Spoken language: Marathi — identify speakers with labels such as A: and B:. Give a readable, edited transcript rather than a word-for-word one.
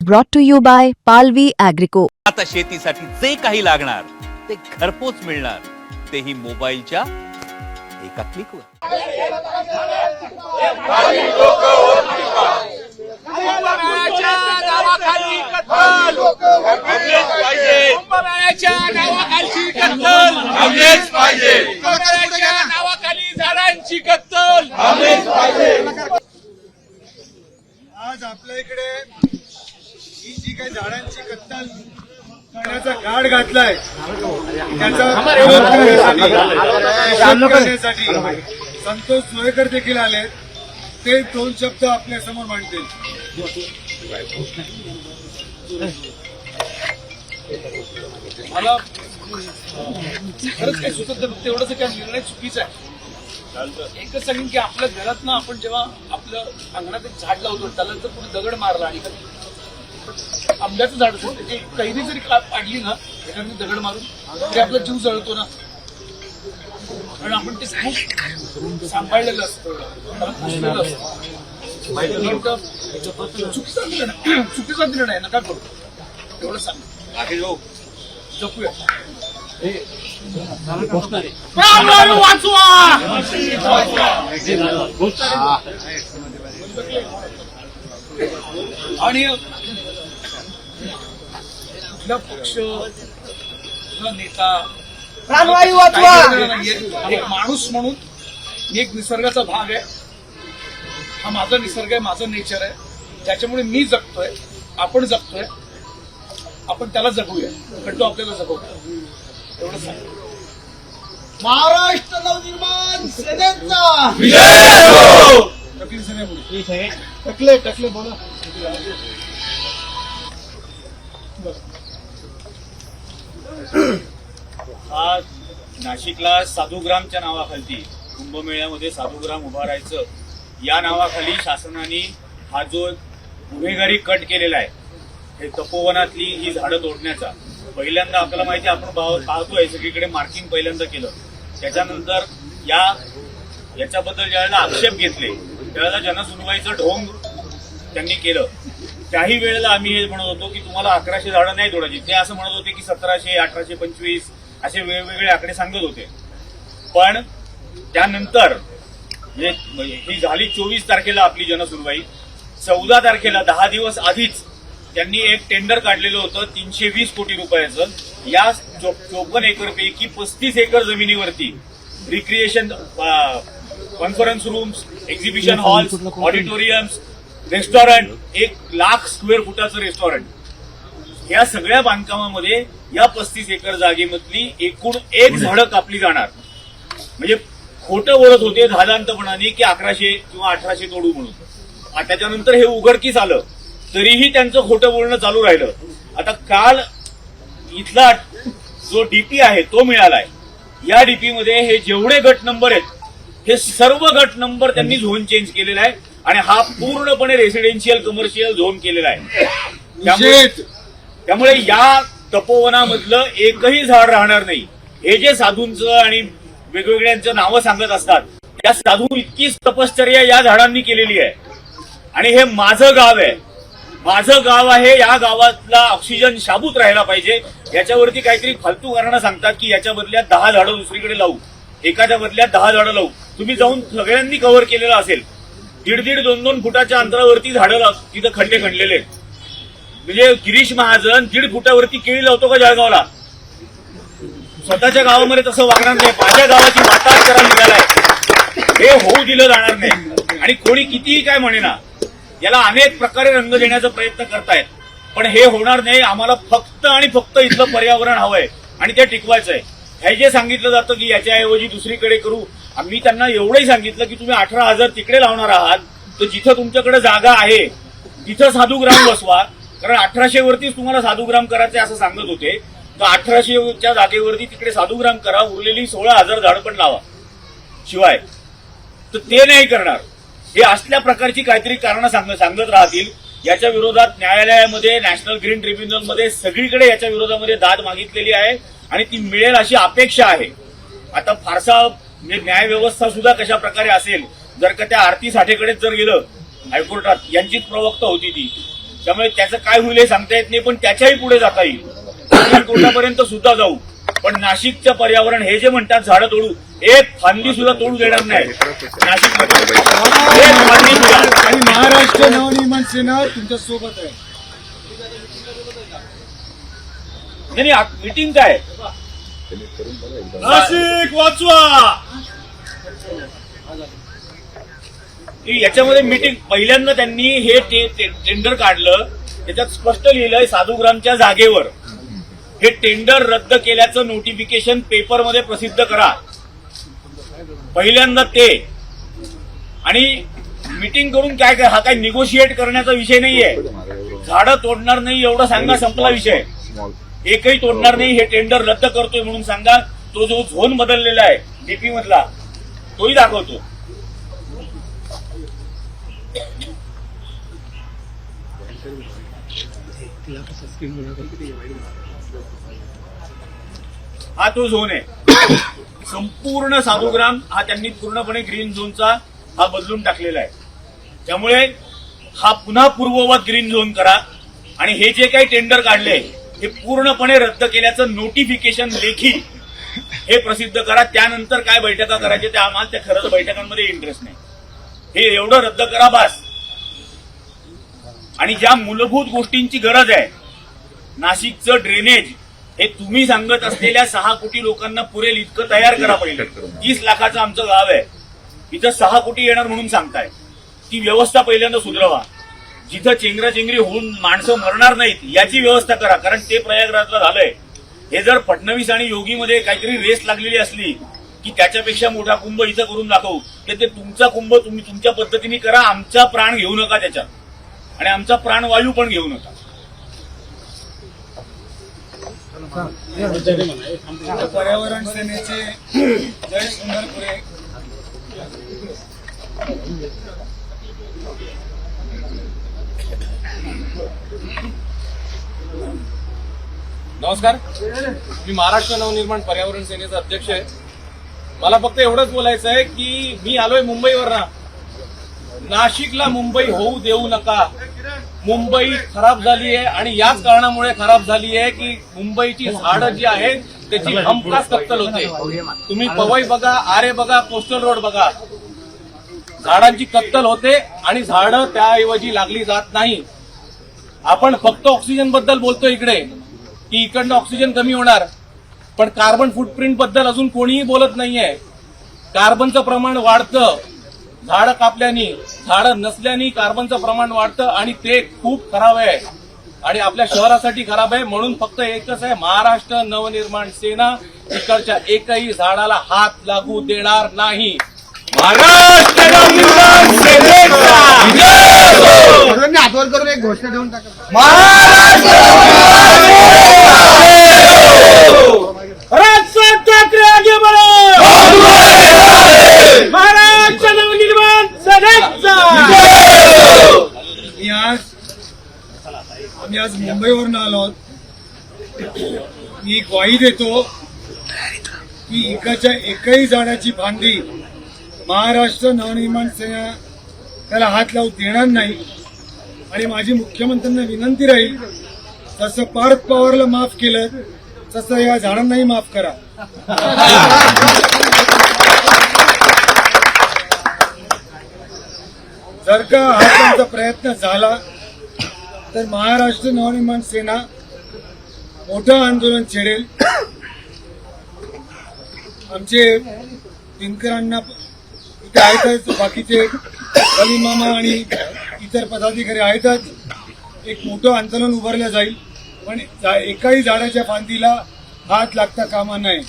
A: brought to you by Palvi Agrico.
B: आता शेतीसाठी जे काही लागणार ते घरपोच मिळणार, तेही मोबाईलच्या एका क्लिकवर.
C: झाडांची कत्तल.
D: आज आपल्या इकडे ही जी काही झाडांची कत्तल करण्याचा घाट घातलाय त्याचा विरोध करण्यासाठी संतोष जोहेकर देखील आलेत. ते दोन शब्द आपल्या समोर मांडतील.
C: मला खरंच काही सुचत नाही, फक्त एवढंच काय निर्णय चुकीचा आहे. एकच सांगेन की आपल्या घरात ना आपण जेव्हा आपलं अंगणात एक झाड लावतो त्याला जर कुठे दगड मारला आणि आंब्याचं झाड असेल त्याची कैरी जरी पाडली ना त्याच्यामध्ये दगड मारून तरी आपला जीव जळतो ना. कारण आपण ते सांभाळलेलं असतं, पुसलेलं असतं. चुकीचा निर्णय नका करू, एवढं सांग. जपूया. आणि कुठला पक्ष कुठला नेता एक माणूस म्हणून मी एक निसर्गाचा भाग आहे. हा माझा निसर्ग आहे, माझं नेचर आहे, ज्याच्यामुळे मी जगतोय, आपण जगतोय. आपण त्याला जगूया कारण तो आपल्याला जगवतो. एवढं सांग.
D: महाराष्ट्र नवनिर्माण सेनेचा टकले बोला.
E: आज नाशिकला साधूग्रामच्या नावाखाली कुंभमेळ्यामध्ये साधूग्राम उभारायचं या नावाखाली शासनाने हा जो गुन्हेगारी कट केलेला आहे, हे तपोवनातली ही झाडं तोडण्याचा पहिल्यांदा आपल्याला माहिती आपण पाहतोय सगळीकडे मार्किंग पहिल्यांदा केलं. त्याच्यानंतर याच्याबद्दल ज्यावेळेला आक्षेप घेतले त्यावेळेला जनसुनवाईचं ढोंग त्यांनी केलं. त्याही वेळेला आम्ही हे म्हणत होतो की तुम्हाला 1100 झाडं नाही तोडायची. ते असं म्हणत होते की 1700, 1825 असे वेगवेगळे आकडे सांगत होते. पण त्यानंतर ही झाली 24 तारखेला आपली जनसुनवाई. 14 तारखेला 10 दिवस आधीच त्यांनी एक टेंडर काढलेलं होतं 320 कोटी रुपयाचं. या 54 एकरपैकी 35 एकर जमिनीवरती recreation, conference rooms, exhibition halls, auditoriums, restaurant, 1,00,000 square फुटाचं रेस्टॉरंट, या सगळ्या बांधकामामध्ये या 35 एकर जागेमधली एकूण एक झाडं कापली जाणार. म्हणजे खोटं बोलत होते धादांतपणाने की 1100 किंवा 1800 तोडू म्हणून. त्याच्यानंतर हे उघडकीस आलं तरीही त्यांचं खोटं बोलणं चालू राहिलं. आता काल इथला जो डीपी आहे तो मिळालाय. या डीपी मध्ये हे जेवढे गट नंबर आहेत हे सर्व गट नंबर त्यांनी झोन चेंज केलेला आहे आणि हा पूर्णपणे रेसिडेन्शियल कमर्शियल झोन केलेला आहे. त्यामुळे या तपोवनामधलं एकही झाड राहणार नाही. हे जे साधूंचं आणि वेगवेगळ्यांचं नावं सांगत असतात त्या साधू इतकी तपश्चर्या या झाडांनी केलेली आहे. आणि हे माझं गाव आहे, माझं गाव आहे, या गावातला ऑक्सिजन शाबूत राहायला पाहिजे. याच्यावरती काहीतरी फालतू कारण सांगतात की याच्या बदल्यात 10 झाडं दुसरीकडे लावू, एखाद्या बदल्यात 10 झाडं लावू. तुम्ही जाऊन सगळ्यांनी कव्हर केलेलं असेल. 1.5, 2 फुटाच्या अंतरावरती झाडं तिथं खड्डे खणलेले. म्हणजे गिरीश महाजन 1.5 फुटावरती केळी लावतो का जळगावला? स्वतःच्या गावामध्ये तसं वागणार नाही. माझ्या गावाची वातावरण करायला निघालाय. हे होऊ दिलं जाणार नाही. आणि कोणी कितीही काय म्हणेना, याला अनेक प्रकारे रंग देण्याचा प्रयत्न करतायत, पण हे होणार नाही. आम्हाला फक्त आणि फक्त इथलं पर्यावरण हवंय आणि ते टिकवायचंय. हे जे सांगितलं जातं की याच्याऐवजी दुसरीकडे करू, आम्ही त्यांना एवढंही सांगितलं की तुम्ही 18,000 तिकडे लावणार आहात तर जिथं तुमच्याकडे जागा आहे तिथं साधूग्राम बसवा. कारण 1800 वरतीच तुम्हाला साधूग्राम करायचे असं सांगत होते. तर 1800च्या जागेवरती तिकडे साधूग्राम करा, उरलेली 16,000 झाडं पण लावा. शिवाय तर ते नाही करणार. हे असल्या प्रकारची काहीतरी कारणं सांगत राहतील. याच्या विरोधात न्यायालयामध्ये, नॅशनल ग्रीन ट्रिब्युनलमध्ये सगळीकडे याच्या विरोधामध्ये दाद मागितलेली आहे आणि ती मिळेल अशी अपेक्षा आहे. आता फारसा म्हणजे न्यायव्यवस्था सुद्धा कशा प्रकारे असेल, जर का त्या आरती साठेकडेच जर गेलं हायकोर्टात, यांचीच प्रवक्ता होती ती, त्यामुळे त्याचं काय होईल हे सांगता येत नाही, पण त्याच्याही पुढे जाता येईल, तोटापर्यंत सुद्धा जाऊ. पण नाशिकचं पर्यावरण हे जे म्हणतात झाडं तोडू, एक फांदी सुद्धा तोडू देणार नाही नाशिकमध्ये, एक फांदी सुद्धा.
D: आणि महाराष्ट्र नवनिर्माण सेना तुमच्या सोबत आहे.
E: नाही मीटिंग काय, नाशिक वाचवा याच्यामध्ये मीटिंग. पहिल्यांदा त्यांनी हे टेंडर काढलं, त्याच्यात स्पष्ट लिहिलंय साधूग्रामच्या जागेवर हे टेंडर रद्द केल्याचं नोटिफिकेशन पेपरमध्ये प्रसिद्ध करा. पहिल्यांदा ते. आणि मीटिंग करून काय काय, हा काय निगोशिएट करण्याचा विषय नाहीये. झाडं तोडणार नाही एवढं सांगा, संपला विषय. एकही तोडणार नाही, हे टेंडर रद्द करतोय म्हणून सांगा. तो जो झोन बदललेला आहे डीपी मधला तोही दाखवतो. हा तो झोन आहे. संपूर्ण साधूग्राम हा त्यांनी पूर्णपणे ग्रीन झोनचा हा बदलून टाकलेला आहे. त्यामुळे हा पुन्हा पूर्ववत ग्रीन झोन करा आणि हे जे काही टेंडर काढले हे पूर्णपणे रद्द केल्याचं नोटिफिकेशन लेखी हे प्रसिद्ध करा. त्यानंतर काय बैठका करायच्या त्या आम्हाला त्या खरंच बैठकांमध्ये इंटरेस्ट नाही. हे एवढं रद्द करा बास. आणि ज्या मूलभूत गोष्टींची गरज आहे, नाशिकचं ड्रेनेज हे तुम्ही सांगत असलेल्या 6 कोटी लोकांना पुरेल इतकं तयार करा. पहिले 30 लाखाचं आमचं गाव आहे, इथं 6 कोटी येणार म्हणून सांगताय. ती व्यवस्था पहिल्यांदा सुधरवा. जिथं चेंगराचेंगरी होऊन माणसं मरणार नाहीत याची व्यवस्था करा, कारण ते प्रयागराजला झालंय. हे जर फडणवीस आणि योगीमध्ये काहीतरी रेस लागलेली असली की त्याच्यापेक्षा मोठा कुंभ इथं करून दाखवू, तर ते तुमचा कुंभ तुम्ही तुमच्या पद्धतीने करा. आमचा प्राण घेऊ नका त्याच्यात, आणि आमचा प्राणवायू पण घेऊ नका.
D: पर्यावरण सेनेचे जय सुंदरपुरे
F: नमस्कार, मी महाराष्ट्र नवनिर्माण पर्यावरण सेनेचा अध्यक्ष आहे. मला फक्त एवढंच बोलायचं आहे की मी आलोय मुंबईवर ना, नाशिकला मुंबई होऊ देऊ नका. मुंबई खराब झाली आहे आणि याच कारणामुळे खराब झाली आहे की मुंबईची झाडं जी आहेत त्याची हमखास कत्तल होते. तुम्ही पवई बघा, आरे बघा, कोस्टल रोड बघा, झाडांची कत्तल होते आणि झाडं त्याऐवजी लागली जात नाही. आपण फक्त ऑक्सिजन बद्दल बोलतो इकडे की इकडनं ऑक्सिजन कमी होणार, पण कार्बन फुटप्रिंट बद्दल अजून कोणीही बोलत नाहीये. कार्बनचं प्रमाण वाढतं झाडं कापल्याने, झाडं नसल्याने कार्बनचं प्रमाण वाढतं आणि ते खूप खराब आहे आणि आपल्या शहरासाठी खराब आहे. म्हणून फक्त एकच आहे, महाराष्ट्र नवनिर्माण सेना इकडच्या एकही झाडाला हात लागू देणार नाही.
E: महाराष्ट्र नवनिर्माण सेनेचा
D: हातवर करून एक घोषणा देऊन टाका.
E: राजसाहेब ठाकरे आगे बढ़ो. महाराष्ट्र नवनिर्माण सेनेचा.
D: आम्ही आज मुंबईवरून आलो आहोत. मी ग्वाही देतो की इकडच्या एकही झाडाची फांदी महाराष्ट्र नवनिर्माण सेना त्याला हात लावू देणार नाही. आणि माझी मुख्यमंत्र्यांना विनंती राहील, जसं पार्थ पवारला माफ केलं तसं या झाडांनाही माफ करा. जर का हा त्यांचा प्रयत्न झाला तर महाराष्ट्र नवनिर्माण सेना मोठं आंदोलन छेडेल. आमचे दिनकरांना इथे आहेतच, बाकीचे अली मामा आणि इतर पदाधिकारी आहेतच. एक मोठं आंदोलन उभारलं जाईल, पण एकाही झाडाच्या फांदीला हात लागता कामा नये.